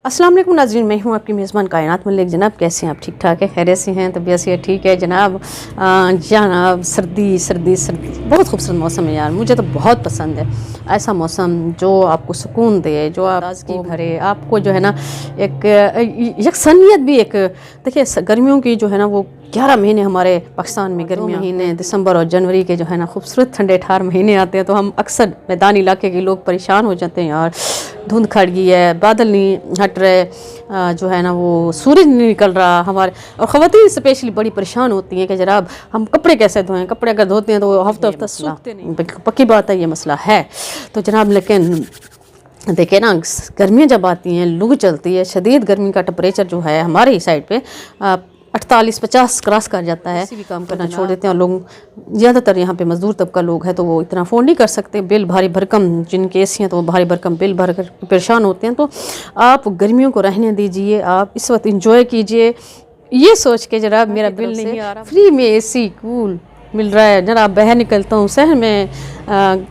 अस्सलाम वालेकुम नाज़रीन, मैं हूँ आपकी मेज़बान कायनात मलिक। जनाब कैसे हैं आप? ठीक ठाक है, खैरियत से हैं? तबीयत से ठीक है जनाब? जनाब सर्दी सर्दी सर्दी बहुत खूबसूरत मौसम है यार, मुझे तो बहुत पसंद है ऐसा मौसम जो आपको सुकून दे, जो आप ताज़गी भरे, आपको जो है ना एक यकसनियत भी एक। देखिए गर्मियों की जो है ना वो 11 महीने हमारे पाकिस्तान में गर्मी महीने दिसंबर और जनवरी के जो है ना खूबसूरत ठंडे ठार महीने आते हैं, तो हम अक्सर मैदानी इलाके के लोग परेशान हो जाते हैं यार। धुंध खड़ गई है, बादल नहीं हट रहे, जो है ना वो सूरज नहीं निकल रहा हमारे, और ख़वातीन स्पेशली बड़ी परेशान होती हैं कि जनाब हम कपड़े कैसे धोएं, कपड़े अगर धोते हैं तो वो हफ्ता हफ्ता सूखते नहीं। पक्की बात है, ये मसला है। तो जनाब लेकिन देखिए ना, गर्मियाँ जब आती हैं, लू चलती है, शदीद गर्मी का टेम्परेचर जो है हमारे ही साइड पे 48-50 क्रॉस कर जाता है। किसी भी काम करना छोड़ देते हैं, और लोग ज़्यादातर यहाँ पे मज़दूर तबका लोग हैं तो वो इतना अफोर्ड नहीं कर सकते, बिल भारी भरकम जिनके एसी हैं तो वो भारी भरकम बिल भर कर परेशान होते हैं। तो आप गर्मियों को रहने दीजिए, आप इस वक्त इंजॉय कीजिए, ये सोच के जरा मेरा बिल नहीं आ रहा, फ्री में एसी कूल मिल रहा है। जरा बाहर निकलता हूँ, शहर में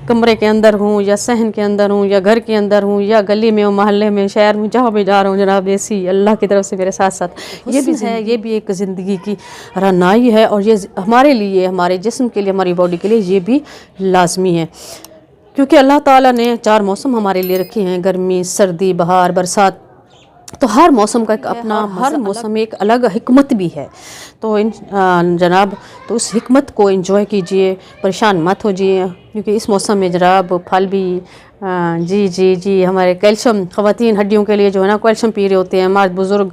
कमरे के अंदर हूँ या सहन के अंदर हूँ या घर के अंदर हूँ या गली में हूँ, मोहल्ले में, शहर में, जहाँ भी जा रहा हूँ जनाब एसी अल्लाह की तरफ से मेरे साथ साथ ये भी है। ये भी एक ज़िंदगी की रनाई है, और ये हमारे लिए, हमारे जिस्म के लिए, हमारी बॉडी के लिए ये भी लाजमी है, क्योंकि अल्लाह ताला ने 4 मौसम हमारे लिए रखे हैं, गर्मी, सर्दी, बहार, बरसात। तो हर मौसम का एक अपना, हर मौसम में एक अलग हिकमत भी है। तो जनाब तो उस हिकमत को एंजॉय कीजिए, परेशान मत होजिए, क्योंकि इस मौसम में जनाब फल भी जी जी जी हमारे कैल्शियम, ख़वातीन हड्डियों के लिए जो है ना कैल्शियम पी रहे होते हैं। हमारे बुज़ुर्ग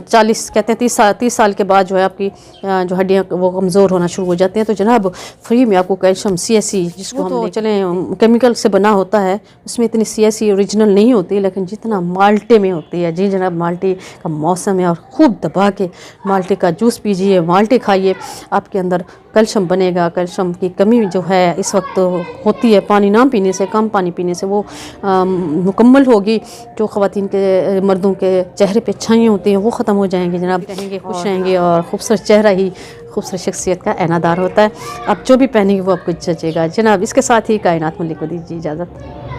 40 कहते हैं 30 साल के बाद जो है आपकी जो हड्डियाँ वो कमज़ोर होना शुरू हो जाती हैं। तो जनाब फ्री में आपको कैल्शियम CSE, जिसको हम तो चलें केमिकल से बना होता है, उसमें इतनी CSE ओरिजिनल नहीं होती, लेकिन जितना माल्टे में होती है। जी जनाब, माल्टे का मौसम है और खूब दबा के माल्टे का जूस पीजिए, माल्टे खाइए, आपके अंदर कैल्शियम बनेगा। कैल्शियम की कमी जो है इस वक्त होती है पानी ना पीने से, कम पानी पीने से, वो मुकम्मल होगी। जो ख़वातीन के, मर्दों के चेहरे पे छाइयाँ होती हैं वो ख़त्म हो जाएंगी जनाब, रहेंगे, खुश रहेंगे, और खूबसूरत चेहरा ही खूबसूरत शख्सियत का ऐनादार होता है। आप जो भी पहनेंगे वो आपको जचेगा जनाब। इसके साथ ही कायनात मलिक को दीजिए इजाज़त।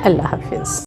अल्लाह हाफ़िज़।